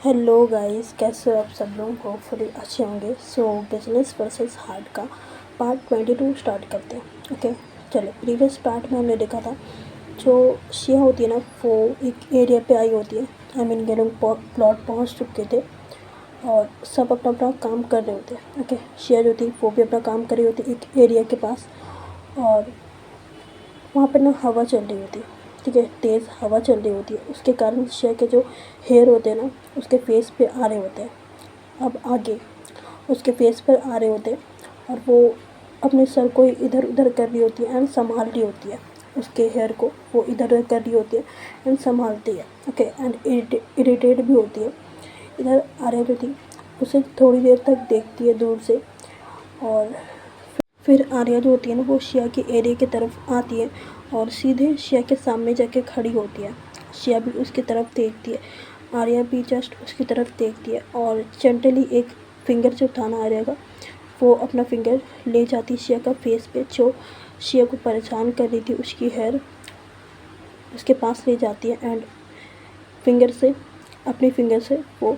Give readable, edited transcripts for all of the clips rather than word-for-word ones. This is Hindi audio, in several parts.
हेलो गाइस, कैसे हो आप सब लोग? होपफुली अच्छे होंगे। सो बिजनेस वर्सेस हार्ट का पार्ट 22 स्टार्ट करते हैं। ओके, चलो। प्रीवियस पार्ट में हमने देखा था जो शिया होती है ना, वो एक एरिया पे आई होती है। ये लोग प्लॉट पहुंच चुके थे और सब अपना अपना काम कर रहे होते हैं। ओके, शिया जो थी वो भी अपना काम कर रही होती एक एरिया के पास, और वहाँ पर ना हवा चल रही होती है। ठीक है, तेज़ हवा चल रही होती है, उसके कारण शिया के जो हेयर होते हैं ना, उसके फेस पे आ रहे होते हैं। अब आगे उसके फेस पर आ रहे होते हैं और वो अपने सर को इधर उधर कर रही होती है एंड संभाल रही होती है। उसके हेयर को वो इधर उधर कर रही होती है एंड संभालती है। ओके, एंड इरिटेट भी होती है। इधर आर्या जो थी उसे थोड़ी देर तक देखती है दूर से, और फिर आर्या जो होती है ना, वो शिया के एरिया की तरफ आती है और सीधे शिया के सामने जाके खड़ी होती है। शिया भी उसकी तरफ देखती है, आर्या भी जस्ट उसकी तरफ देखती है, और जेंटली एक फिंगर जो था ना आर्या का, वो अपना फिंगर ले जाती शिया का फेस पे, जो शिया को परेशान कर रही थी। उसकी हेयर उसके पास ले जाती है एंड फिंगर से अपने फिंगर से वो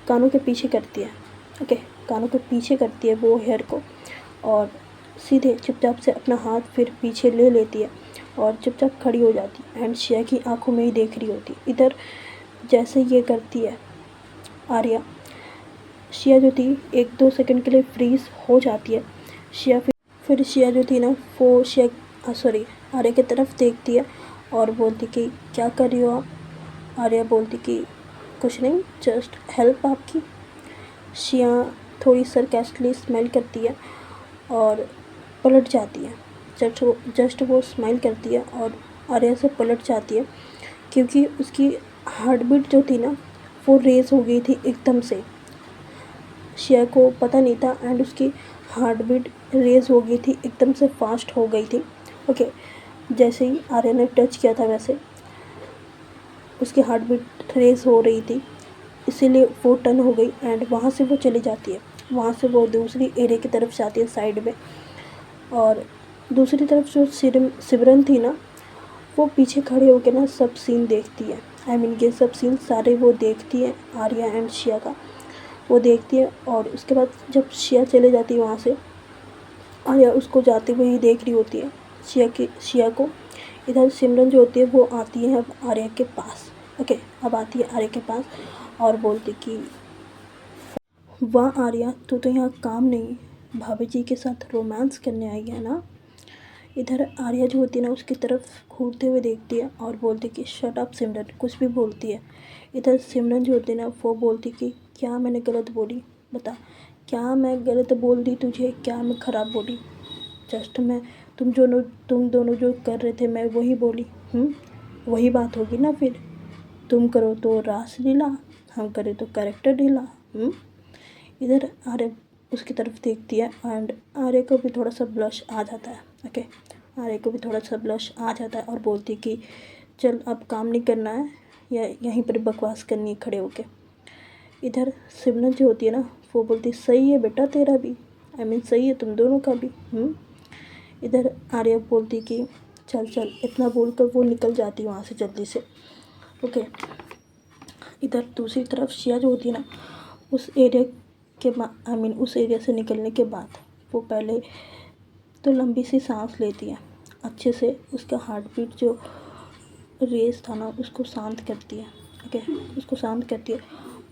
कानों के पीछे करती है। ओके, कानों के पीछे करती है वो हेयर को, और सीधे चुपचाप से अपना हाथ फिर पीछे ले लेती है और चुपचाप खड़ी हो जाती है एंड शिया की आंखों में ही देख रही होती है। इधर जैसे ये करती है आर्या, शिया जो थी 1-2 सेकंड के लिए फ्रीज हो जाती है। शिया फिर शिया जो थी ना, वो आर्या की तरफ देखती है और बोलती कि क्या कर रही हो आप? आर्या बोलती कि कुछ नहीं, जस्ट हेल्प आपकी। शिया थोड़ी सरकास्टिकली स्माइल करती है और पलट जाती है। जस्ट वो स्माइल करती है और आर्या से पलट जाती है, क्योंकि उसकी हार्ट बीट जो थी ना, वो रेस हो गई थी एकदम से। शिया को पता नहीं था एंड उसकी हार्ट बीट रेस हो गई थी, एकदम से फास्ट हो गई थी। ओके, जैसे ही आर्या ने टच किया था वैसे उसकी हार्ट बीट रेस हो रही थी, इसीलिए वो टर्न हो गई एंड वहाँ से वो चली जाती है। वहाँ से वो दूसरी एरिया की तरफ जाती है साइड में, और दूसरी तरफ जो सिमरन थी ना, वो पीछे खड़े होकर ना सब सीन देखती है। ये सब सीन सारे वो देखती है, आर्या एंड शिया का वो देखती है। और उसके बाद जब शिया चले जाती है वहाँ से, आर्या उसको जाते हुए ही देख रही होती है, शिया को। इधर सिमरन जो होती है वो आती है अब आर्या के पास। ओके, अब आती है आर्या के पास और बोलती कि वाह आर्या, तू तो यहाँ काम नहीं, भाभी जी के साथ रोमांस करने आई है ना। इधर आर्या जो होती है ना, उसकी तरफ घूरते हुए देखती है और बोलती कि शट अप सिमरन, कुछ भी बोलती है। इधर सिमरन जो होती है ना, वो बोलती कि क्या मैंने गलत बोली, बता, क्या मैं गलत बोल दी तुझे, क्या मैं ख़राब बोली? जस्ट मैं तुम दोनों जो कर रहे थे मैं वही बोली। वही बात होगी ना फिर। तुम करो तो रासलीला, हम करें तो कैरेक्टर ढीला। इधर आर्य उसकी तरफ देखती है एंड आर्य को भी थोड़ा सा ब्लश आ जाता है। ओके, आर्य को भी थोड़ा सा ब्लश आ जाता है और बोलती कि चल अब काम नहीं करना है या यहीं पर बकवास करनी है खड़े होके। इधर सिमरन जो होती है ना, वो बोलती सही है बेटा तेरा भी, सही है तुम दोनों का भी। इधर आर्या बोलती कि चल चल, इतना बोलकर वो निकल जाती है वहाँ से जल्दी से। ओके, इधर दूसरी तरफ शिया जो होती है ना, उस एरिया उस एरिया से निकलने के बाद वो पहले तो लंबी सी सांस लेती है, अच्छे से उसका हार्ट बीट जो रेस था ना उसको शांत करती है। ओके, उसको शांत करती है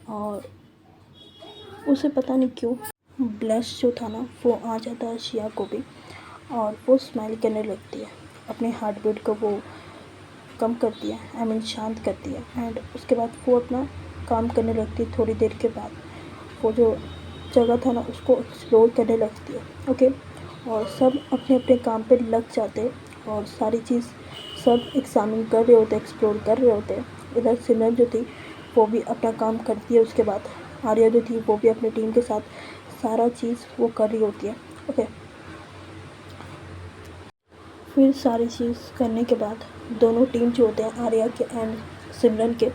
और उसे पता नहीं क्यों ब्लश जो था ना वो आ जाता है शिया को भी, और वो स्माइल करने लगती है। अपने हार्ट बीट को वो कम करती है, शांत करती है एंड उसके बाद वो अपना काम करने लगती है। थोड़ी देर के बाद वो जो जगह था ना उसको एक्सप्लोर करने लगती है। ओके, और सब अपने अपने काम पे लग जाते हैं और सारी चीज़ सब एग्जामिन कर रहे होते, एक्सप्लोर कर रहे होते। इधर सिमरन जो थी वो भी अपना काम करती है। उसके बाद आर्या जो थी वो भी अपनी टीम के साथ सारा चीज़ वो कर रही होती है। ओके, फिर सारी चीज़ करने के बाद दोनों टीम जो होते हैं आर्या के एंड सिमरन के,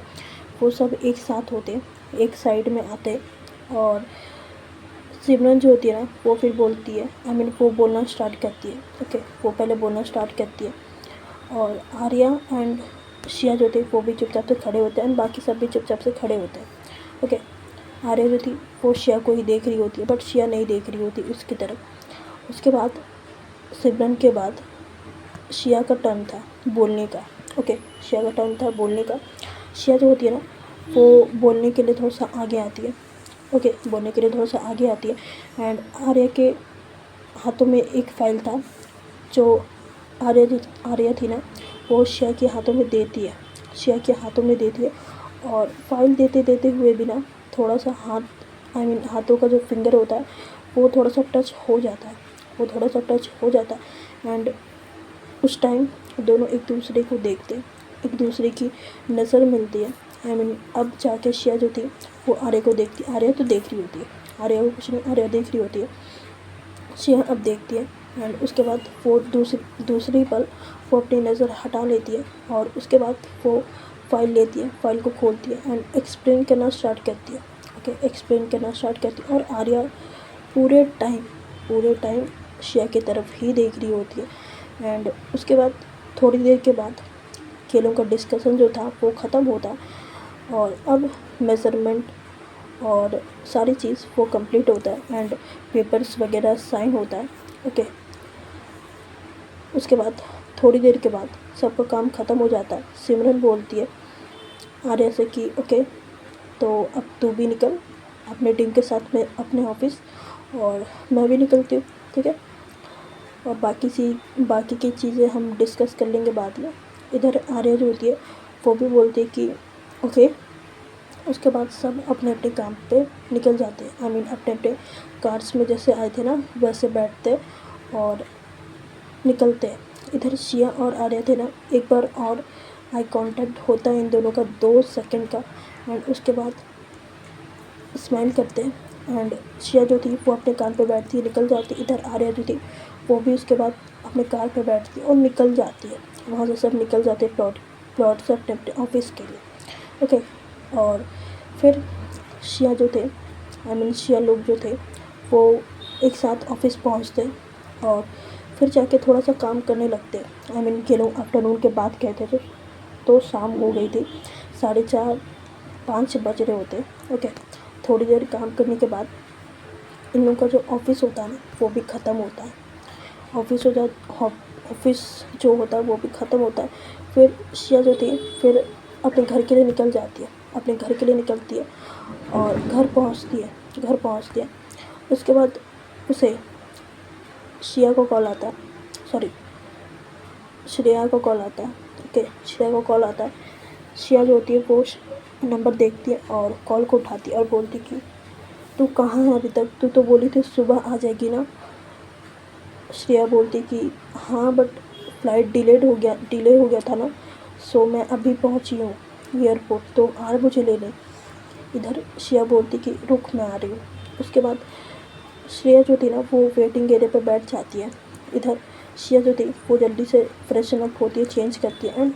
वो सब एक साथ होते हैं, एक साइड में आते हैं। और सिमरन जो होती है ना, वो फिर बोलती है, वो बोलना स्टार्ट करती है। ओके, वो पहले बोलना स्टार्ट करती है और आर्या एंड शिया जो थे वो भी चुपचाप से खड़े होते हैं एंड बाकी सब भी चुपचाप से खड़े होते हैं। ओके। आर्या जो थी वो शिया को ही देख रही होती है, बट शिया नहीं देख रही होती उसकी तरफ। उसके बाद सिमरन के बाद शिया का टर्न था बोलने का। ओके, शिया का टर्न था बोलने का। शिया जो होती है ना वो बोलने के लिए थोड़ा सा आगे आती है। ओके, बोलने के लिए थोड़ा सा आगे आती है। एंड आर्या के हाथों में एक फाइल था जो आर्या थी ना वो शिया के हाथों में देती है। शिया के हाथों में देती है और फाइल देते देते हुए भी ना थोड़ा सा हाथों का जो फिंगर होता है वो थोड़ा सा टच हो जाता है। वो थोड़ा सा टच हो जाता है। एंड उस टाइम दोनों एक दूसरे को देखते हैं, एक दूसरे की नज़र मिलती है। अब जाके शिया जो थी वो आर्या को देखती है। आर्या तो देख रही होती है, आर्या को कुछ नहीं, आर्या देख रही होती है। शिया अब देखती है। एंड उसके बाद वो दूसरी पल वो अपनी नज़र हटा लेती है और उसके बाद वो फाइल लेती है, फाइल को खोलती है एंड एक्सप्लेन करना स्टार्ट करती है। ओके, एक्सप्लेन करना स्टार्ट करती है और आर्या पूरे टाइम शिया की तरफ ही देख रही होती है। एंड उसके बाद थोड़ी देर के बाद खेलों का डिस्कशन जो था वो ख़त्म होता है और अब मेज़रमेंट और सारी चीज़ वो कंप्लीट होता है एंड पेपर्स वगैरह साइन होता है। ओके, उसके बाद थोड़ी देर के बाद सबका काम ख़त्म हो जाता है। सिमरन बोलती है आर्या से कि ओके, तो अब तू भी निकल अपने टीम के साथ में अपने ऑफिस, और मैं भी निकलती हूँ, ठीक है। और बाकी की चीज़ें हम डिस्कस कर लेंगे बाद में। इधर आर्या जो होती है वो भी बोलती है कि ओके। उसके बाद सब अपने अपने काम पे निकल जाते हैं। अपने अपने कार्स में जैसे आए थे ना वैसे बैठते और निकलते हैं। इधर शिया और आर्या थे ना, एक बार और आई कांटेक्ट होता है इन दोनों का 2 सेकंड का। एंड उसके बाद स्माइल करते हैं एंड शिया जो थी वो अपने कार पे बैठती है, निकल जाती है। इधर आर्या जो थी वो भी उसके बाद अपने कार पे बैठती है और निकल जाती है। वहाँ से सब निकल जाते हैं प्लॉट से अपने अपने ऑफिस के लिए। ओके, और फिर शिया जो थे शिया लोग जो थे वो एक साथ ऑफिस पहुँचते और फिर जाके थोड़ा सा काम करने लगते। ये लोग आफ्टरनून के बाद कहते थे तो शाम हो गई थी, 4:30-5 बज रहे होते। ओके, थोड़ी देर काम करने के बाद इन लोगों का जो ऑफिस होता है ना वो भी ख़त्म होता है। ऑफिस जो होता है वो भी ख़त्म होता है। फिर शिया जो थी फिर अपने घर के लिए निकल जाती है, अपने घर के लिए निकलती है और घर पहुंचती है। उसके बाद उसे शिया को कॉल आता है, सॉरी श्रेया को कॉल आता है। ओके, श्रेया को कॉल आता है। शिया जो होती है वो नंबर देखती है और कॉल को उठाती है और बोलती कि तू कहाँ है अभी तक, तू तो बोली थी सुबह आ जाएगी ना। श्रेया बोलती कि हाँ बट फ्लाइट डिले हो गया था ना, सो मैं अभी पहुँची हूँ एयरपोर्ट, तो आ मुझे ले लें। इधर शिया बोलती कि रुक मैं आ रही हूँ। उसके बाद श्रेया जो थी ना वो वेटिंग एरिया पे बैठ जाती है। इधर शिया जो थी वो जल्दी से फ्रेशन अप होती है, चेंज करती है एंड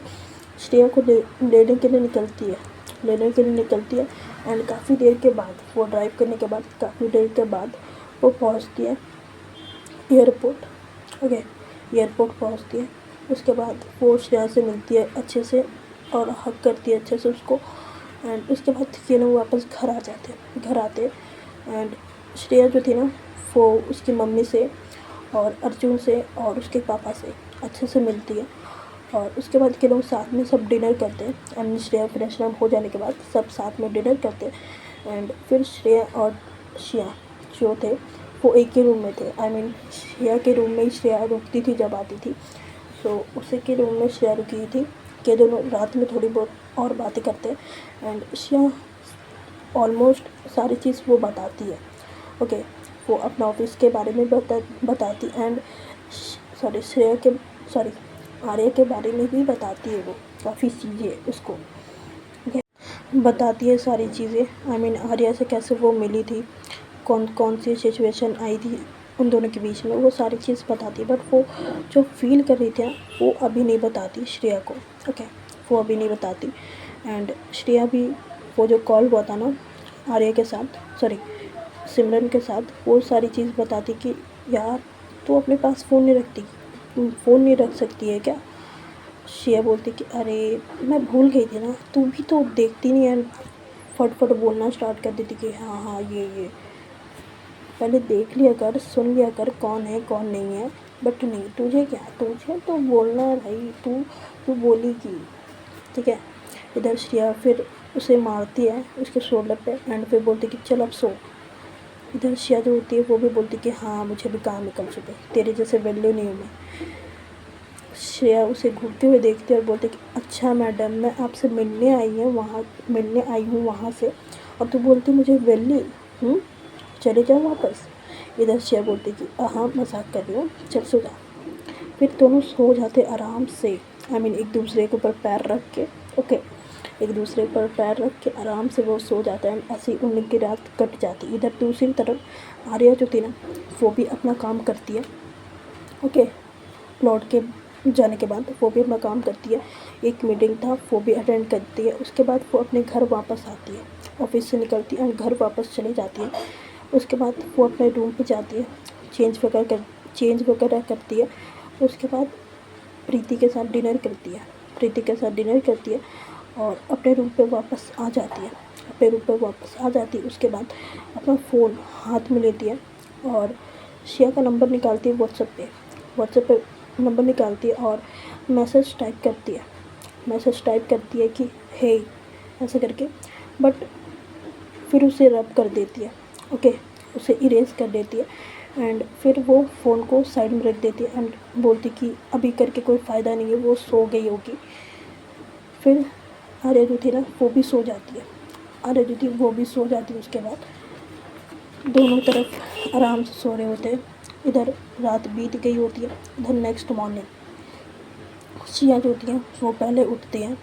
श्रेया को लेने के लिए निकलती है। एंड काफ़ी देर के बाद वो ड्राइव करने के बाद काफ़ी देर के बाद वो पहुंचती है एयरपोर्ट। ओके, एयरपोर्ट पहुंचती है। उसके बाद वो श्रेया से मिलती है अच्छे से और हक करती है अच्छे से उसको। एंड उसके बाद ये लोग वापस घर आते एंड श्रेया जो थी ना वो उसकी मम्मी से और अर्जुन से और उसके पापा से अच्छे से मिलती है। और उसके बाद के लोग साथ में सब डिनर करते हैं एंड श्रेया फ्रेशन अप हो जाने के बाद सब साथ में डिनर करते हैं। एंड फिर श्रेया और शिया जो थे वो एक ही रूम में थे। श्रेया के रूम में ही श्रेया रुकती थी जब आती थी, तो उसी के रूम में श्रेया रुकी थी कि दोनों रात में थोड़ी बहुत और बातें करते हैं। एंड शिया ऑलमोस्ट सारी चीज़ वो बताती है। ओके, वो अपना ऑफिस के बारे में बताती एंड आर्या के बारे में भी बताती है। वो काफ़ी चीज़ें उसको बताती है, सारी चीज़ें। आर्या से कैसे वो मिली थी, कौन कौन सी सिचुएशन आई थी उन दोनों के बीच में, वो सारी चीज़ बताती है। बट वो जो फील कर रही थी वो अभी नहीं बताती श्रेया को। ओके, वो अभी नहीं बताती। एंड श्रेया भी वो जो कॉल हुआ था ना आर्या के साथ, सॉरी सिमरन के साथ, वो सारी चीज़ बताती कि यार तू अपने पास फ़ोन नहीं रख सकती है क्या। शिया बोलती कि अरे मैं भूल गई थी ना, तू भी तो देखती नहीं है फट बोलना स्टार्ट कर देती कि हाँ हाँ ये पहले देख लिया कर, सुन लिया कर कौन है कौन नहीं है। बट नहीं, तुझे क्या, तुझे तो बोलना है भाई, तू तू बोलेगी, ठीक है। इधर श्रेया फिर उसे मारती है उसके शोल्डर पे एंड फिर बोलती कि चल अब सो। इधर श्रेया जो होती है वो भी बोलती कि हाँ मुझे भी काम निकल चुके, तेरे जैसे वेल्यू नहीं हूँ मैं। श्रेया उसे घूरते हुए देखती है और बोलती कि अच्छा मैडम, मैं आपसे मिलने आई हूँ वहाँ से, और तू बोलती मुझे वेल्यू, चले जाओ वापस। इधर श्रेया बोलती कि हाँ मजाक कर रही हूँ, चल सो जा। फिर दोनों सो जाते आराम से, एक दूसरे के ऊपर पैर रख के, ओके, एक दूसरे पर पैर रख के आराम से वो सो जाता है। ऐसी उनकी रात कट जाती। इधर दूसरी तरफ आर्या जो थी ना वो भी अपना काम करती है, ओके। प्लॉट के जाने के बाद वो भी अपना काम करती है। एक मीटिंग था वो भी अटेंड करती है। उसके बाद वो अपने घर वापस आती है, ऑफिस से निकलती है और घर वापस चली जाती है। उसके बाद वो अपने रूम पे जाती है, चेंज वगैरह करती है। उसके बाद प्रीति के साथ डिनर करती है और अपने रूम पे वापस आ जाती है। उसके बाद अपना फ़ोन हाथ में लेती है और श्रेया का नंबर निकालती है, व्हाट्सएप पे नंबर निकालती है और मैसेज टाइप करती है कि हे, ऐसे करके। बट फिर उसे रब कर देती है, ओके, उसे इरेज कर देती है एंड फिर वो फ़ोन को साइड में रख देती है एंड बोलती कि अभी करके कोई फ़ायदा नहीं है, वो सो गई होगी। फिर आर्या जो थी ना वो भी सो जाती है। उसके बाद दोनों तरफ आराम से सो रहे होते हैं। इधर रात बीत गई होती है। इधर नेक्स्ट मॉर्निंग श्रेया जो होती है वो पहले उठती हैं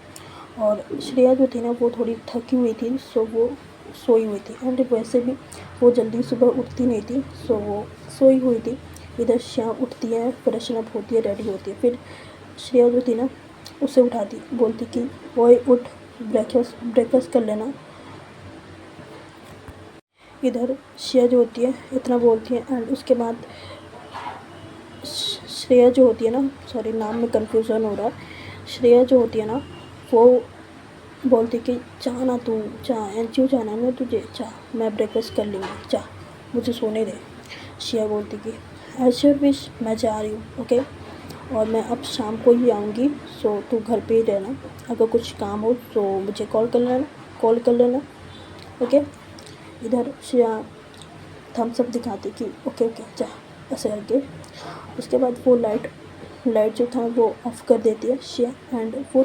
और श्रेया जो थी ना वो थोड़ी थकी हुई थी, सो वो सोई हुई थी एंड वैसे भी वो जल्दी सुबह उठती नहीं थी, सो वो सोई हुई थी। इधर श्रेया उठती है, फ्रेशन अप होती है, रेडी होती है। फिर श्रेया जो थी ना उसे उठाती, बोलती कि ओए उठ, ब्रेकफास्ट कर लेना। इधर श्रेया जो होती है इतना बोलती है एंड उसके बाद श्रेया जो होती है ना, सॉरी नाम में कंफ्यूजन हो रहा है। श्रेया जो होती है ना वो बोलती कि चाह ना, तू चाह, एनजीओ जाना मैं तुझे, चाह मैं ब्रेकफास्ट कर लूँगी, चाह मुझे सोने दे। श्रेया बोलती कि एज योर विश, मैं जा रही हूँ, ओके, और मैं अब शाम को ही आऊँगी, सो तू घर पे ही रहना, अगर कुछ काम हो तो मुझे कॉल कर लेना, ओके। इधर श्रेया थम्स अप दिखाती कि ओके जा, ऐसे करके। उसके बाद वो लाइट जो था वो ऑफ़ कर देती है श्रेया एंड वो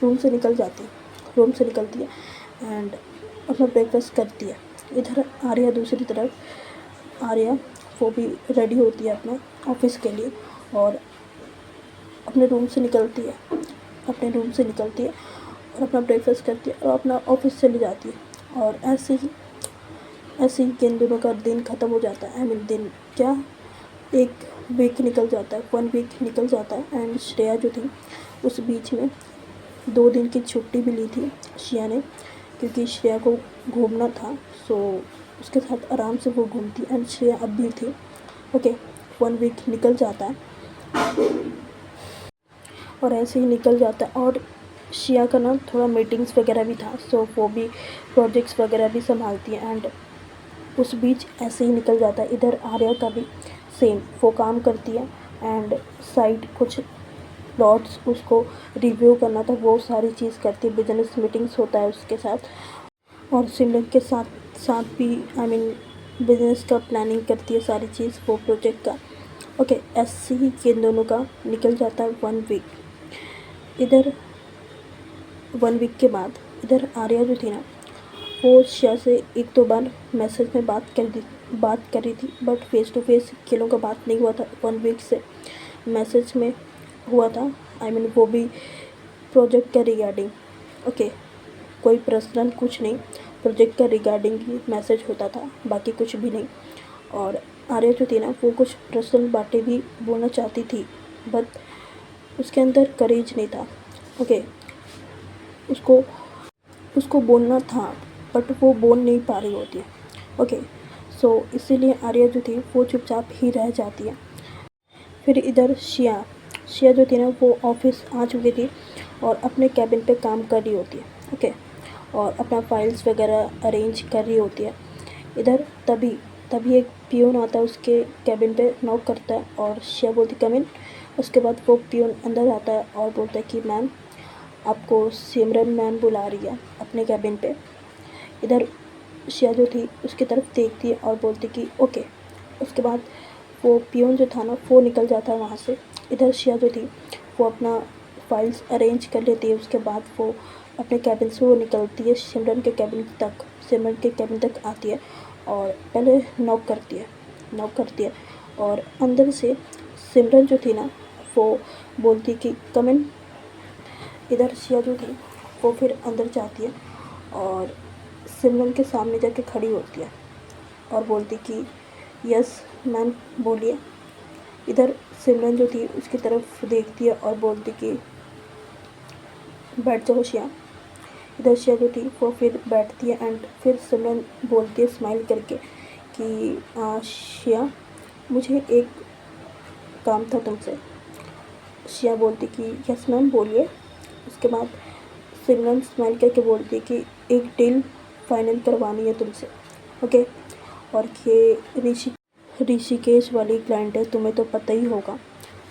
रूम से निकलती है एंड अपना ब्रेकफास्ट करती है। इधर आर्या दूसरी तरफ वो भी रेडी होती है अपना ऑफिस के लिए और अपने रूम से निकलती है और अपना ब्रेकफास्ट करती है और अपना ऑफिस चली जाती है। और ऐसे ही किन दिनों का दिन ख़त्म हो जाता है। दिन क्या, एक वीक निकल जाता है, 1 वीक निकल जाता है एंड श्रेया जो थी उस बीच में 2 दिन की छुट्टी भी ली थी श्रेया ने, क्योंकि श्रेया को घूमना था, सो उसके साथ आराम से वो घूमती एंड श्रेया अब भी थी, ओके। 1 वीक निकल जाता है और ऐसे ही निकल जाता है। और श्रेया का ना थोड़ा मीटिंग्स वगैरह भी था, सो वो भी प्रोजेक्ट्स वगैरह भी संभालती है एंड उस बीच ऐसे ही निकल जाता है। इधर आर्या का भी सेम, वो काम करती है एंड साइड कुछ प्लॉट्स उसको रिव्यू करना था, वो सारी चीज़ करती है। बिजनेस मीटिंग्स होता है उसके साथ और सिमरन के साथ भी बिजनेस का प्लानिंग करती है, सारी चीज़ वो प्रोजेक्ट का, ओके। ऐसे ही इन दोनों का निकल जाता है 1 वीक। इधर 1 वीक के बाद इधर आर्या जो थी ना वो श्रेया से 1-2 बार मैसेज में बात कर रही थी, बट फेस टू फेस किलों का बात नहीं हुआ था। 1 वीक से मैसेज में हुआ था, वो भी प्रोजेक्ट का रिगार्डिंग, ओके। कोई पर्सनल कुछ नहीं, प्रोजेक्ट का रिगार्डिंग ही मैसेज होता था, बाकी कुछ भी नहीं। और आर्या जो थी ना वो कुछ पर्सनल बातें भी बोलना चाहती थी, बट उसके अंदर करेज नहीं था, ओके। उसको बोलना था बट वो बोल नहीं पा रही होती है, ओके। सो इसीलिए आर्या जो थी वो चुपचाप ही रह जाती है। फिर इधर श्रेया जो थी ना वो ऑफिस आ चुकी थी और अपने कैबिन पे काम कर रही होती है, ओके। और अपना फाइल्स वगैरह अरेंज कर रही होती है। इधर तभी एक पियून आता है उसके कैबिन पे, नॉक करता है और शिया बोलती कम इन। उसके बाद वो पियून अंदर आता है और बोलता है कि मैम आपको सिमरन मैम बुला रही है अपने कैबिन पे। इधर शिया जो थी उसकी तरफ देखती है और बोलती कि ओके। उसके बाद वो पियून जो था ना वो निकल जाता है वहाँ से। इधर शिया जो थी वो अपना फाइल्स अरेंज कर लेती है। उसके बाद वो अपने कैबिन से वो निकलती है, सिमरन के कैबिन तक आती है और पहले नॉक करती है और अंदर से सिमरन जो थी ना वो बोलती कि कम इन। इधर शिया जो थी वो फिर अंदर जाती है और सिमरन के सामने जाके खड़ी होती है और बोलती कि यस मैम बोलिए। इधर सिमरन जो थी उसकी तरफ देखती है और बोलती कि बैठ जाओ शिया। इधर शिया जो थी वो फिर बैठती है एंड फिर सिमरन बोलती है स्माइल करके कि शिया मुझे एक काम था तुमसे। शिया बोलती कि यस मैम बोलिए। उसके बाद सिमरन स्माइल करके बोलती है कि एक डील फाइनल करवानी है तुमसे, ओके। और ये ऋषिकेश वाली क्लाइंट है, तुम्हें तो पता ही होगा।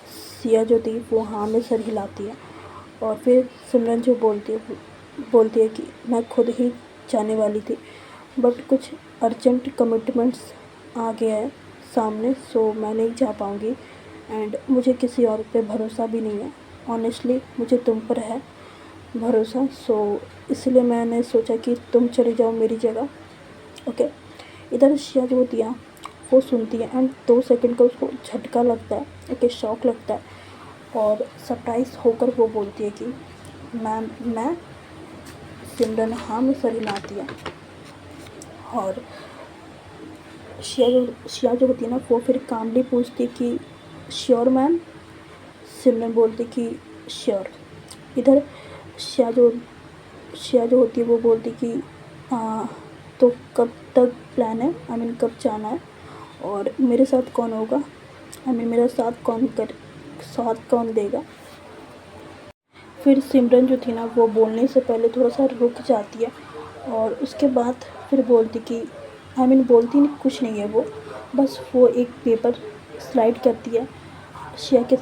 शिया जो थी वो हाँ में सर हिलाती है और फिर सिमरन जो बोलती है कि मैं खुद ही जाने वाली थी बट कुछ अर्जेंट कमिटमेंट्स आ गया है सामने, सो मैं नहीं जा पाऊँगी एंड मुझे किसी और पे भरोसा भी नहीं है। ऑनेस्टली मुझे तुम पर है भरोसा, सो इसलिए मैंने सोचा कि तुम चले जाओ मेरी जगह, ओके। इधर शिया जो होती है वो सुनती है एंड 2 सेकंड का उसको झटका लगता है, ओके, शॉक लगता है और सरप्राइज होकर वो बोलती है कि मैम मैं। सिमरन हाँ में सर हिलाती है और शिया जो होती है ना वो फिर कामली पूछती है कि श्योर मैम। सिमरन बोलती कि श्योर। इधर शिया जो होती है वो बोलती कि तो कब तक प्लान है, आई मीन कब जाना है और मेरे साथ कौन होगा, आई मीन मेरा साथ कौन देगा। फिर सिमरन जो थी ना वो बोलने से पहले थोड़ा सा रुक जाती है और उसके बाद फिर बोलती कि आई मीन बोलती नहीं, कुछ नहीं है वो, बस वो एक पेपर स्लाइड करती है शिया के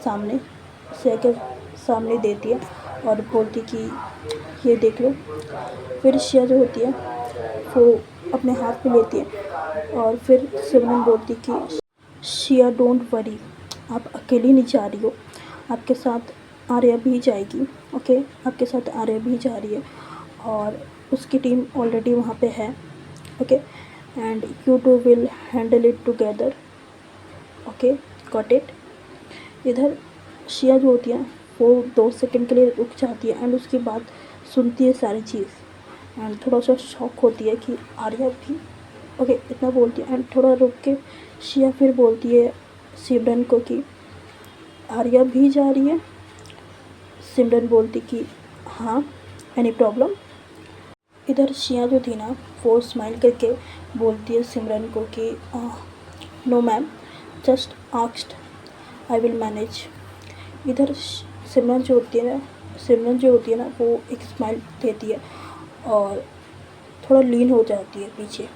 सामने देती है और बोलती कि ये देख लो। फिर शिया जो होती है वो अपने हाथ में लेती है और फिर सिमरन बोलती कि शिया डोंट वरी, आप अकेली नहीं जा रही हो, आपके साथ आर्या भी जाएगी, ओके। आपके साथ आर्या भी जा रही है और उसकी टीम ऑलरेडी वहाँ पे है, okay. And you two will handle it together, okay, got it. इधर शिया जो होती है वो 2 सेकंड के लिए रुक जाती है एंड उसकी बात सुनती है सारी चीज़ एंड थोड़ा सा शॉक होती है कि आर्या भी, ओके, इतना बोलती है एंड थोड़ा रुक के शिया फिर बोलती है सिमरन को कि आर्या भी जा रही है। सिमरन बोलती कि हाँ, एनी प्रॉब्लम। इधर शिया जो थी ना वो स्माइल करके बोलती है सिमरन को कि no ma'am, just asked, I will manage. इधर सिमरन जो होती है ना वो एक स्माइल देती है और थोड़ा लीन हो जाती है पीछे,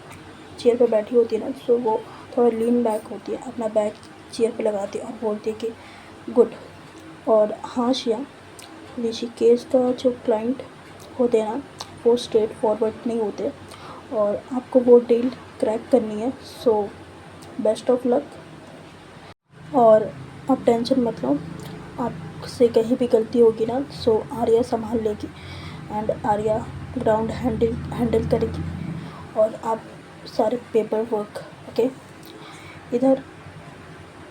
चेयर पे बैठी होती है ना, सो वो थोड़ा लीन बैक होती है, अपना बैग चेयर पे लगाती है और बोलती है कि गुड। और हाँ शिया, ऋषिकेश का जो क्लाइंट होते हैं ना वो स्ट्रेट फॉरवर्ड नहीं होते और आपको वो डील क्रैक करनी है, सो बेस्ट ऑफ लक। और आप टेंशन मत लो, आपसे कहीं भी गलती होगी ना सो आर्या संभाल लेगी एंड आर्या ग्राउंड हैंडल करेगी और आप सारे पेपर वर्क, ओके। इधर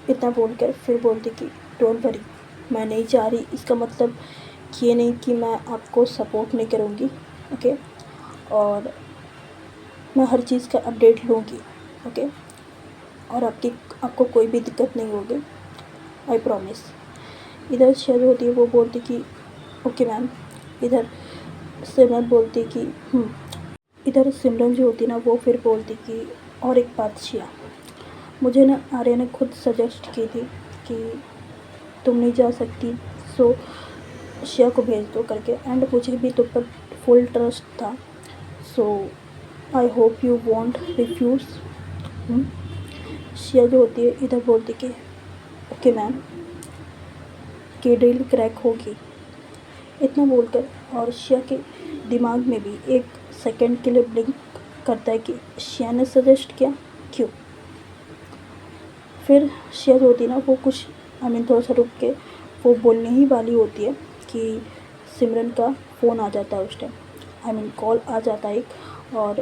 इतना बोलकर फिर बोलती कि डोंट वरी, मैं नहीं जा रही, इसका मतलब ये नहीं कि मैं आपको सपोर्ट नहीं करूँगी, ओके। और मैं हर चीज़ का अपडेट लूँगी, ओके। और आपको कोई भी दिक्कत नहीं होगी, आई प्रॉमिस। इधर शेयर होती है वो बोलती कि ओके मैम। इधर सिमरन बोलती कि इधर सिमरन जो होती है ना वो फिर बोलती कि और एक बात शिया, मुझे ना आर्या ने खुद सजेस्ट की थी कि तुम नहीं जा सकती, सो शिया को भेज दो करके एंड मुझे भी तुम पर फुल ट्रस्ट था, so I hope you won't refuse. शिया जो होती है इधर बोलती कि ओके मैम, कि डील क्रैक होगी। इतना बोलकर और शिया के दिमाग में भी एक सेकंड के लिए ब्लिंक करता है कि शिया ने सजेस्ट किया, क्यों। फिर शिया जो होती है ना वो कुछ थोड़ा सा रुक के वो बोलने ही वाली होती है कि सिमरन का फ़ोन आ जाता है उस टाइम, कॉल आ जाता है एक, और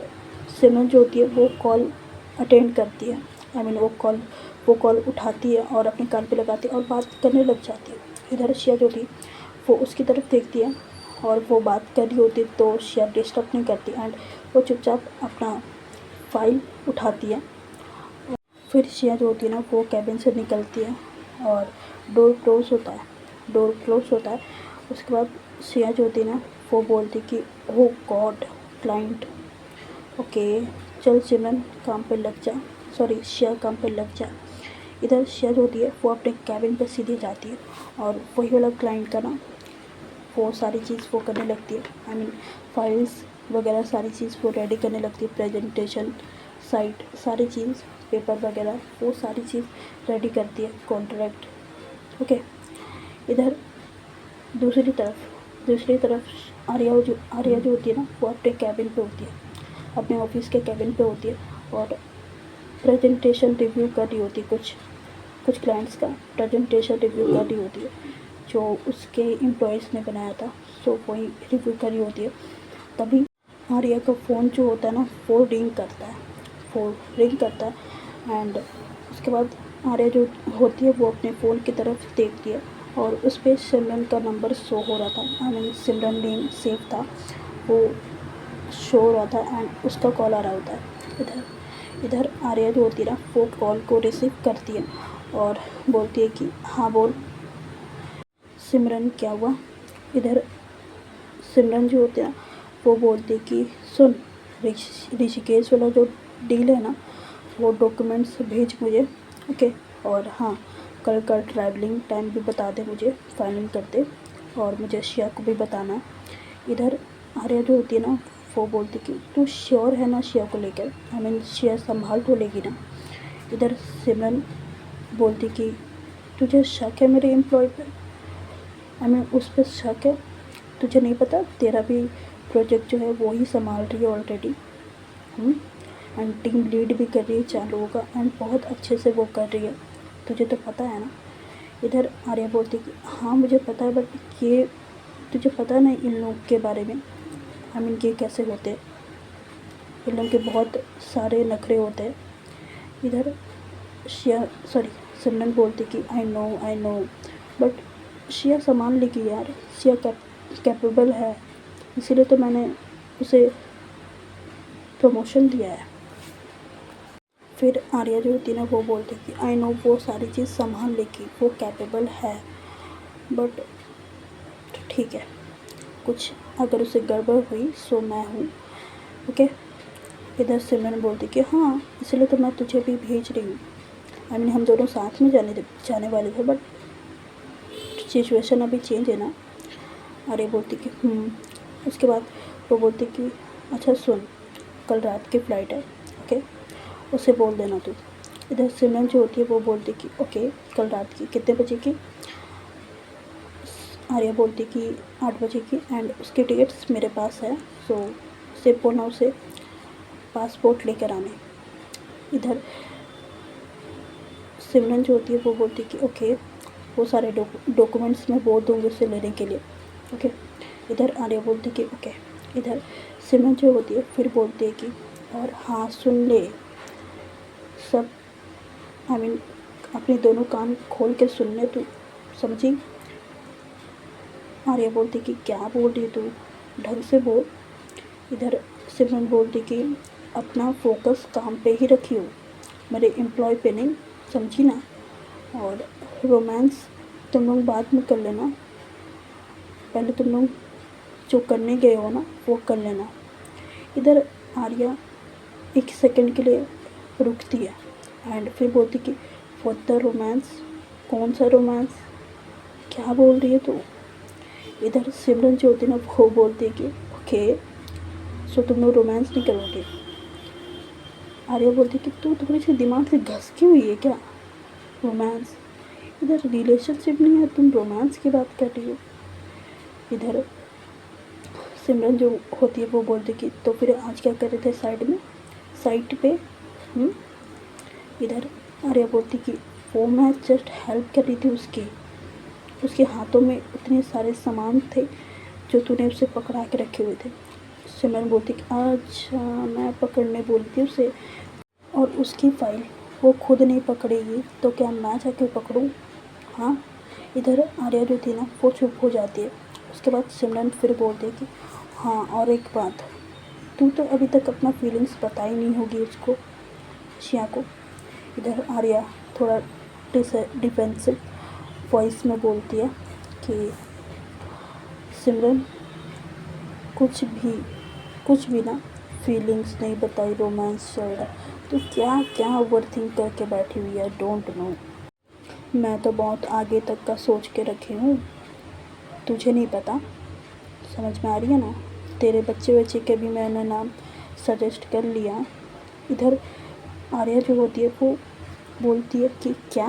सिमरन जो होती है वो कॉल अटेंड करती है। वो कॉल उठाती है और अपने कान पे लगाती है और बात करने लग जाती है। इधर शिया जो थी वो उसकी तरफ देखती है और वो बात कर रही होती है तो शिया डिस्टर्ब नहीं करती एंड वो चुपचाप अपना फाइल उठाती है। फिर शिया जो होती है ना वो कैबिन से निकलती है और डोर क्लोज होता है। उसके बाद शिया जो होती है ना वो बोलती कि ओह गॉड, क्लाइंट, ओके चल सिमरन काम पे लग जा, सॉरी शिया काम पे लग जा। इधर शिया जो होती है वो अपने कैबिन पे सीधे जाती है और वही वाला क्लाइंट का ना वो सारी चीज़ वो करने लगती है, फाइल्स वगैरह सारी चीज़ वो रेडी करने लगती है, प्रेजेंटेशन साइट सारी चीज़, पेपर वगैरह वो सारी चीज़ रेडी करती है, कॉन्ट्रैक्ट, ओके। इधर दूसरी तरफ आर्या जो होती है ना वो अपने कैबिन पे होती है, अपने ऑफिस के कैबिन पे होती है और प्रेजेंटेशन रिव्यू कर रही होती है, कुछ क्लाइंट्स का प्रेजेंटेशन रिव्यू कर रही होती है जो उसके एम्प्लॉयज़ ने बनाया था, सो वही रिव्यू कर रही होती है। तभी आर्या का फ़ोन जो होता है ना वो रिंग करता है एंड उसके बाद आर्या जो होती है वो अपने फ़ोन की तरफ देखती है और उस पर सिमरन का नंबर शो हो रहा था, सिमरन नेम सेव था, वो शो हो रहा था एंड उसका कॉल आ रहा होता है। इधर आर्या जो होती है ना वो कॉल को रिसीव करती है और बोलती है कि हाँ बोल सिमरन, क्या हुआ। इधर सिमरन जो होती है ना वो बोलती है कि सुन, ऋषिकेश वाला जो डील है ना वो डॉक्यूमेंट्स भेज मुझे, ओके, और हाँ कल का ट्रैवलिंग टाइम भी बता दे मुझे, फाइनल कर दे, और मुझे शिया को भी बताना। इधर आर्या जो होती है ना वो बोलती कि तू श्योर है ना शिया को लेकर, शिया संभाल तो लेगी ना। इधर सिमरन बोलती कि तुझे शक है मेरे एम्प्लॉय पे, उस पर शक है, तुझे नहीं पता तेरा भी प्रोजेक्ट जो है वो ही संभाल रही है ऑलरेडी, एंड टीम लीड भी कर रही है 4 लोगों का एंड बहुत अच्छे से वो कर रही है, तुझे तो पता है ना। इधर आर्या बोलती कि हाँ मुझे पता है, बट ये तुझे पता नहीं इन लोगों के बारे में, ये कैसे होते हैं, इन लोगों के बहुत सारे नखरे होते हैं। इधर सिमरन बोलती कि आई नो बट शिया सामान लेगी यार, शिया कैपेबल है, इसीलिए तो मैंने उसे प्रमोशन दिया है। फिर आर्या जो होती है ना वो बोलती कि आई नो वो सारी चीज़ संभाल लेगी, वो कैपेबल है, बट ठीक है, कुछ अगर उसे गड़बड़ हुई सो मैं हूँ, ओके। इधर सिमरन बोलती कि हाँ इसलिए तो मैं तुझे भी भेज रही हूँ, हम दोनों साथ में जाने वाले थे, बट सिचुएशन अभी चेंज है ना। आर्या बोलती कि उसके बाद वो बोलती कि अच्छा सुन, कल रात की फ़्लाइट है, ओके, उसे बोल देना तू। इधर सिमरन जो होती है वो बोलती कि ओके कल रात की कितने बजे की। आर्या बोलती कि 8 बजे की एंड उसकी टिकट्स मेरे पास है, सो उसे बोलना उसे पासपोर्ट लेकर आने। इधर सिमरन जो होती है वो बोलती कि ओके वो सारे डॉक्यूमेंट्स मैं बोल दूँगी उसे लेने के लिए, ओके। इधर आर्या बोलती कि ओके। इधर सिमरन जो होती है फिर बोलती है कि और हाँ सुन ले सब, अपने दोनों कान खोल के सुन ले, तू समझी। आर्या बोलती कि क्या बोल रही तू, ढंग से बोल। इधर सिमरन बोलती कि अपना फोकस काम पे ही रखी हो, मेरे एम्प्लॉय पे नहीं, समझी ना, और रोमांस तुम लोग बाद में कर लेना, पहले तुम लोग जो करने गए हो ना वो कर लेना। इधर आर्या 1 सेकंड के लिए रुकती है एंड फिर बोलती कि व्हाट द रोमांस, कौन सा रोमांस, क्या बोल रही है तू। इधर सिमरन जो होती है ना वो बोलती है कि ओके सो तुम लोग रोमांस नहीं करोगे। आर्या बोलती कि तू थोड़ी सी दिमाग से घसकी हुई है क्या, रोमांस, इधर रिलेशनशिप नहीं है, तुम रोमांस की बात कर रही हो। इधर सिमरन जो होती है वो बोलती कि तो फिर आज क्या कर रहे थे साइड पे। हम्म? इधर आर्या बोलती कि वो मैं जस्ट हेल्प कर रही थी उसके हाथों में इतने सारे सामान थे जो तूने उसे पकड़ा के रखे हुए थे। सिमरन बोलती कि अच्छा मैं पकड़ने बोलती उसे, और उसकी फाइल वो खुद नहीं पकड़ेगी तो क्या मैं जाके पकड़ूँ, हाँ। इधर आर्या जो थी ना वो चुप हो जाती है। उसके बाद सिमरन फिर बोलती है कि हाँ और एक बात, तू तो अभी तक अपना फीलिंग्स बताई नहीं होगी उसको, शिया को। इधर आर्या थोड़ा डिफेंसिव वॉइस में बोलती है कि सिमरन कुछ भी ना, फीलिंग्स नहीं बताई, रोमांस चल रहा, तो क्या क्या ओवर थिंक करके बैठी हुई है, डोंट नो। मैं तो बहुत आगे तक का सोच के रखी हूँ, तुझे नहीं पता, समझ में आ रही है ना। तेरे बच्चे के भी मैंने नाम सजेस्ट कर लिया। इधर आर्या जो होती है वो बोलती है कि क्या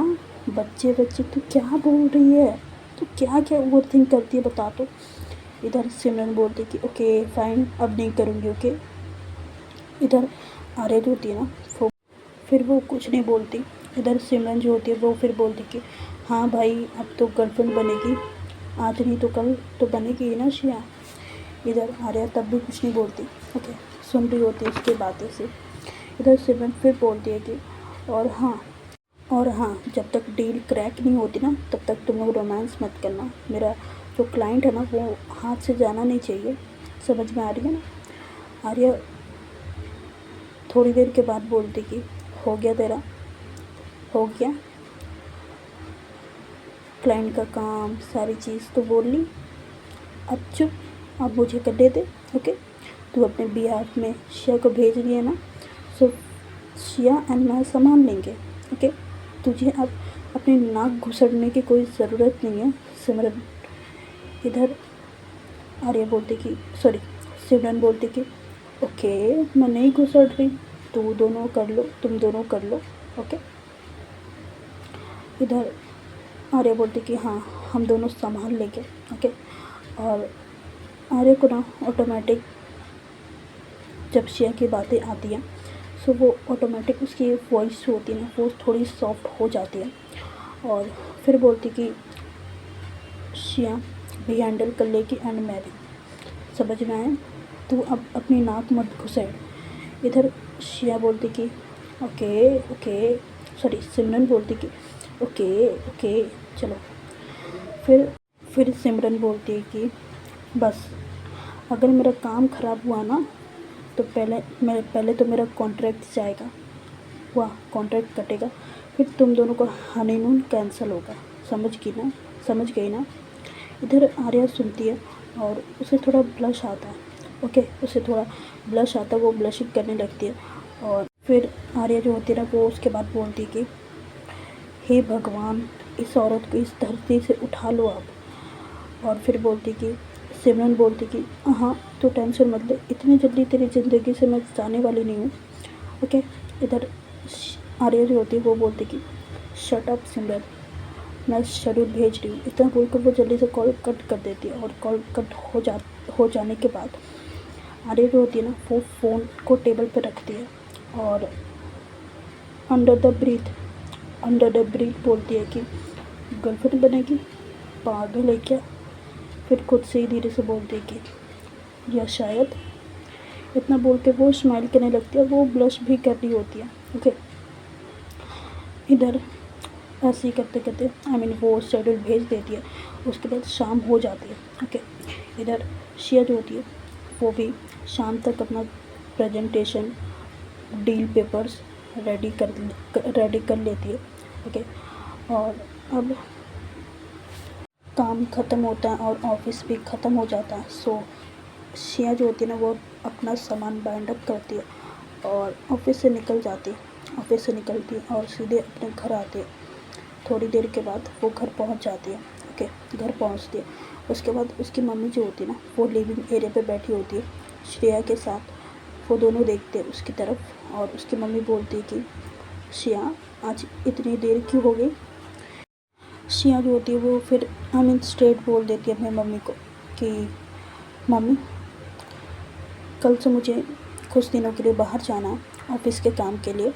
बच्चे तू क्या बोल रही है, तू क्या क्या ओवर थिंक करती है बता तो। इधर सिमरन बोलती है कि ओके फाइन अब नहीं करूँगी, ओके। इधर आर्या जो होती है ना वो कुछ नहीं बोलती। इधर सिमरन जो होती है वो फिर बोलती कि हाँ भाई अब तो गर्लफ्रेंड बनेगी, आज नहीं तो कल तो बनेगी ना शिया। इधर आर्या तब भी कुछ नहीं बोलती, ओके, सुन रही होती है उसकी बातें से। इधर सिमरन फिर बोलती है कि और हाँ जब तक डील क्रैक नहीं होती ना तब तक तुम लोग रोमांस मत करना, मेरा जो क्लाइंट है ना वो हाथ से जाना नहीं चाहिए, समझ में आ रही है ना। आर्या थोड़ी देर के बाद बोलती कि हो गया क्लाइंट का काम, सारी चीज़ तो बोल ली, अब चुप, अब मुझे कर दे दे, ओके। तू अपने बिहाफ में शिया को भेज रही है ना, सो शिया एंड मैं संभाल लेंगे, ओके। तुझे अब अपनी नाक घुसड़ने की कोई ज़रूरत नहीं है सिमरन। इधर आर्या बोलती कि सॉरी सिमरन बोलती कि ओके मैं नहीं घुसड़ रही, तुम दोनों कर लो, ओके। इधर आर्या बोलती कि हाँ हम दोनों संभाल लेंगे, ओके। और आर्या को ना ऑटोमेटिक जब शिया की बातें आती हैं सो वो ऑटोमेटिक उसकी वॉइस जो होती है ना वो थोड़ी सॉफ्ट हो जाती है, और फिर बोलती कि शिया भी हैंडल कर लेगी एंड मैं भी, समझ में आया, तू अब अपनी नाक मत घुसेड़। इधर शिया बोलती कि ओके सॉरी सिमरन बोलती कि ओके चलो। फिर सिमरन बोलती है कि बस अगर मेरा काम ख़राब हुआ ना तो पहले तो मेरा कॉन्ट्रैक्ट जाएगा, हुआ कॉन्ट्रैक्ट कटेगा, फिर तुम दोनों का हनीमून कैंसिल होगा, समझ गई ना। इधर आर्या सुनती है और उसे थोड़ा ब्लश आता है, ओके, उसे थोड़ा ब्लश आता है, वो ब्लशिंग करने लगती है। और फिर आर्या जो होती है ना वो उसके बाद बोलती है कि हे भगवान इस औरत को इस धरती से उठा लो आप। और फिर बोलती कि सिमरन बोलती कि हाँ तो टेंशन मत ले, इतनी जल्दी तेरी ज़िंदगी से मैं जाने वाली नहीं हूँ, ओके। इधर आर्या जो होती है वो बोलती कि शट अप सिमरन, मैं शेड्यूल भेज रही हूँ, इतना बोलकर वो जल्दी से कॉल कट कर देती है। और कॉल कट हो जाने के बाद आर्या जो होती है ना वो फ़ोन को टेबल पर रखती है और अंडर द ब्रीथ बोलती है कि गर्लफ्रेंड बनेगी, पागल है क्या। फिर खुद से ही धीरे से बोलती है कि या शायद, इतना बोल के वो स्माइल करने लगती है, वो ब्लश भी कर रही होती है, ओके। इधर ऐसे ही करते वो शेड्यूल भेज देती है। उसके बाद शाम हो जाती है, ओके। इधर शिया जो होती है वो भी शाम तक अपना प्रेजेंटेशन, डील पेपर्स रेडी कर लेती है, ओके। और अब काम ख़त्म होता है और ऑफिस भी ख़त्म हो जाता है। सो शिया जो होती है ना वो अपना सामान बाइंड अप करती है और ऑफिस से निकलती है और सीधे अपने घर आती है। थोड़ी देर के बाद वो घर पहुंच जाती है, ओके, घर पहुंचती है। उसके बाद उसकी मम्मी जो होती है ना वो लिविंग एरिया पे बैठी होती है, श्रेया के साथ वो दोनों देखते हैं उसकी तरफ और उसकी मम्मी बोलती है कि श्रेया आज इतनी देर क्यों हो गई। श्रेया जो होती है वो फिर स्ट्रेट बोल देती है अपनी मम्मी को कि मम्मी कल से मुझे कुछ दिनों के लिए बाहर जाना है ऑफिस के काम के लिए,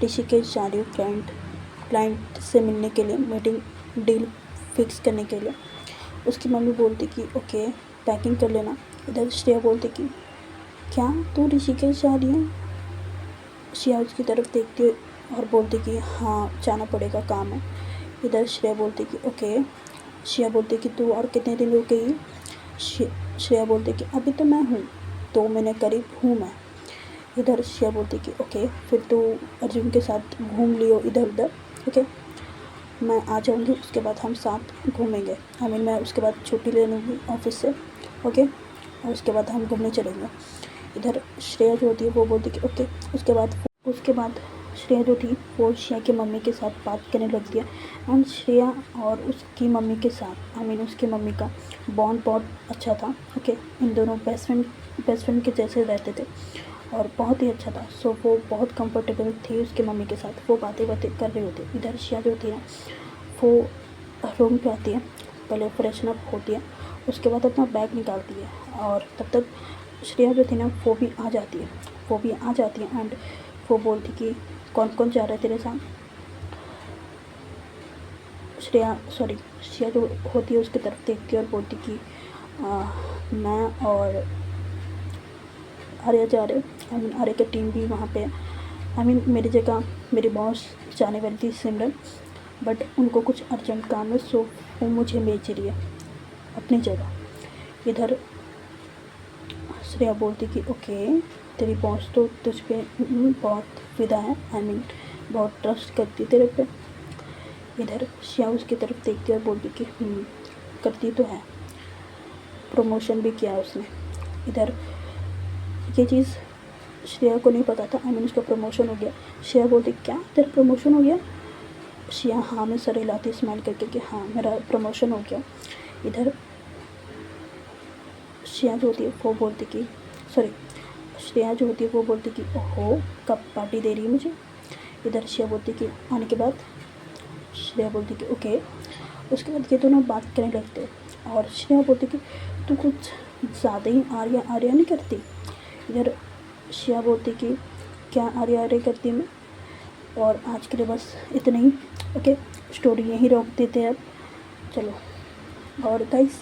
ऋषिकेश जा रही हूँ क्लाइंट से मिलने के लिए, मीटिंग डील फिक्स करने के लिए। उसकी मम्मी बोलती कि ओके पैकिंग कर लेना। इधर श्रेया बोलती कि क्या तू ऋषिकेश जा रही है। श्रेया उसकी तरफ देखती है और बोलती कि हाँ जाना पड़ेगा, काम है। इधर श्रेया बोलती कि ओके। श्रेया बोलती कि तू और कितने दिन रुकेगी। श्रेया बोलती कि अभी तो मैं हूँ 2 महीने करीब हूँ मैं। इधर श्रेया बोलती कि ओके फिर तू अर्जुन के साथ घूम लियो इधर उधर, ओके मैं आ जाऊँगी, उसके बाद हम साथ घूमेंगे। मैं उसके बाद छुट्टी ले लूँगी ऑफिस से, ओके और उसके बाद हम घूमने चलेंगे। इधर श्रेया जो होती है वो बोलती कि ओके। उसके बाद श्रेया जो थी वो श्रेया की मम्मी के साथ बात करने लगती है एंड श्रेया और उसकी मम्मी के साथ उसकी मम्मी का बॉन्ड बहुत अच्छा था, ओके इन दोनों बेस्ट फ्रेंड के जैसे रहते थे और बहुत ही अच्छा था। सो वो बहुत कंफर्टेबल थी उसकी मम्मी के साथ, वो बातें कर रही होती। इधर श्रेया जो थी ना वो रूम पे आती है, पहले फ्रेशन अप होती है, उसके बाद अपना बैग निकालती है और तब तक श्रेया जो थी ना वो भी आ जाती है एंड वो बोलती कि कौन कौन जा रहा है तेरे साथ। श्रेया जो होती है उसकी तरफ देखती है और बोलती कि मैं और आर्या जा रहे। आर्या की टीम भी वहाँ पे है। मेरी जगह मेरी बॉस जाने वाली थी सिमरन, बट उनको कुछ अर्जेंट काम है, सो वो मुझे भेज रही है अपनी जगह। इधर श्रेया बोलती कि ओके तेरी बॉस तो तुझ पे बहुत फिदा है, बहुत ट्रस्ट करती तेरे पे। इधर श्रेया उसकी तरफ देखती है और बोलती कि करती तो है, प्रमोशन भी किया उसने। इधर ये चीज़ श्रेया को नहीं पता था, उसका प्रमोशन हो गया। श्रेया बोलती क्या तेरा प्रमोशन हो गया। श्रेया हाँ में सर हिलाती स्माइल करके कि हाँ मेरा प्रमोशन हो गया। इधर श्रेया जो होती है वो बोलती कि ओहो कब पार्टी दे रही है मुझे। इधर श्रेया बोलती कि आने के बाद। श्रेया बोलती कि ओके। उसके बाद ये दोनों बात करने लगते और श्रेया बोलती कि तू कुछ ज़्यादा ही आर्या नहीं करती। इधर श्रेया बोलती कि क्या आर्या करती मैं। और आज के लिए बस इतना ही, ओके स्टोरी यहीं रोक देते हैं अब। चलो और गाइस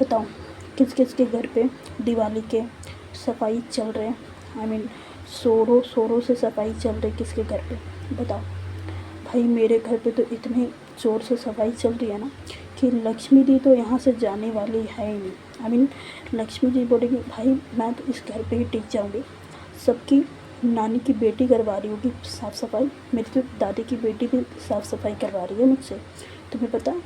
बताओ किस किस के घर पे दिवाली के सफाई चल रहे हैं, शोरों से सफाई चल रही किसके घर पे बताओ। भाई मेरे घर पे तो इतने ज़ोर से सफाई चल रही है ना कि लक्ष्मी जी तो यहाँ से जाने वाली है ही नहीं। लक्ष्मी जी बोलेगी भाई मैं तो इस घर पे ही टिक जाऊँगी। सबकी नानी की बेटी करवा रही होगी साफ़ सफाई, मेरी तो दादी की बेटी भी साफ़ सफाई करवा रही है मुझसे। तुम्हें पता है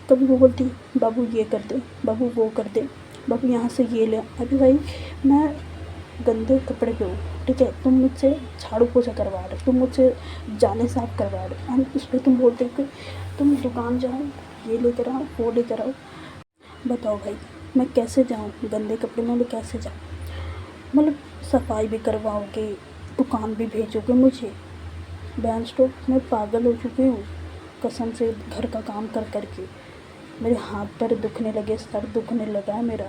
कभी वो बोलती बाबू ये कर दे, बाबू वो कर दे, बाबू यहाँ से ये ले। अभी भाई मैं गंदे कपड़े पे हूँ, ठीक है, तुम मुझसे झाड़ू पोछा करवा रहे, तुम मुझसे जाले साफ करवा रहे एंड उस पर तुम बोलते कि तुम दुकान जाओ ये लेकर आओ वो लेकर आओ। बताओ भाई मैं कैसे जाऊँ गंदे कपड़े में, मैं कैसे जाऊँ। सफाई भी करवाओगे, दुकान भी भेजोगे मुझे। बहन स्टॉप मैं पागल हो चुकी हूँ कसम से, घर का काम कर करके मेरे हाथ पैर दुखने लगे, सर दुखने लगा है मेरा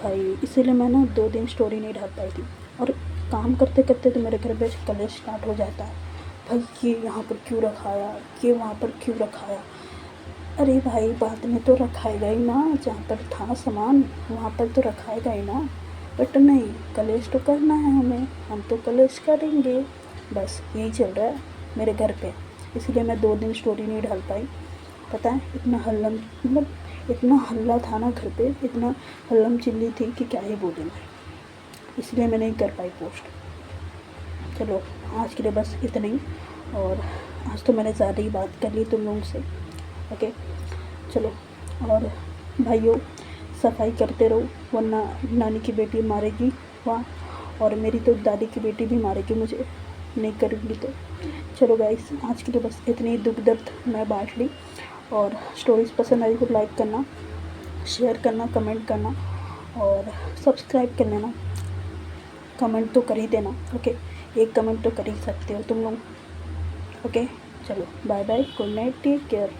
भाई। इसीलिए मैं ना 2 दिन स्टोरी नहीं डाल पाई थी और काम करते करते तो मेरे घर पे कलेश स्टार्ट हो जाता है। भाई ये यहाँ पर क्यों रखाया, ये वहाँ पर क्यों रखाया। अरे भाई बाद में तो रखाएगा ही ना, जहाँ पर था सामान वहाँ पर तो रखाएगा ही ना, बट नहीं कलेश तो करना है हमें, हम तो कलेश करेंगे। बस यही चल रहा है मेरे घर पे, इसीलिए मैं 2 दिन स्टोरी नहीं डाल पाई। पता है इतना हल्ला था ना घर पे, इतना हल्लम चिल्ली थी कि क्या ही बोले मैं, इसलिए मैं नहीं कर पाई पोस्ट। चलो आज के लिए बस इतना ही, और आज तो मैंने ज़्यादा ही बात कर ली तुम लोगों से, ओके चलो। और भाइयों सफाई करते रहो वरना नानी की बेटी मारेगी वहाँ, और मेरी तो दादी की बेटी भी मारेगी मुझे नहीं करूँगी तो। चलो गाइस आज के लिए बस इतनी दुख दर्द मैं बांट ली, और स्टोरीज़ पसंद आई तो लाइक करना, शेयर करना, कमेंट करना, और सब्सक्राइब कर लेना, कमेंट तो कर ही देना। ओके, एक कमेंट तो कर ही सकते हो तुम लोग। ओके, चलो bye bye, good night, take care.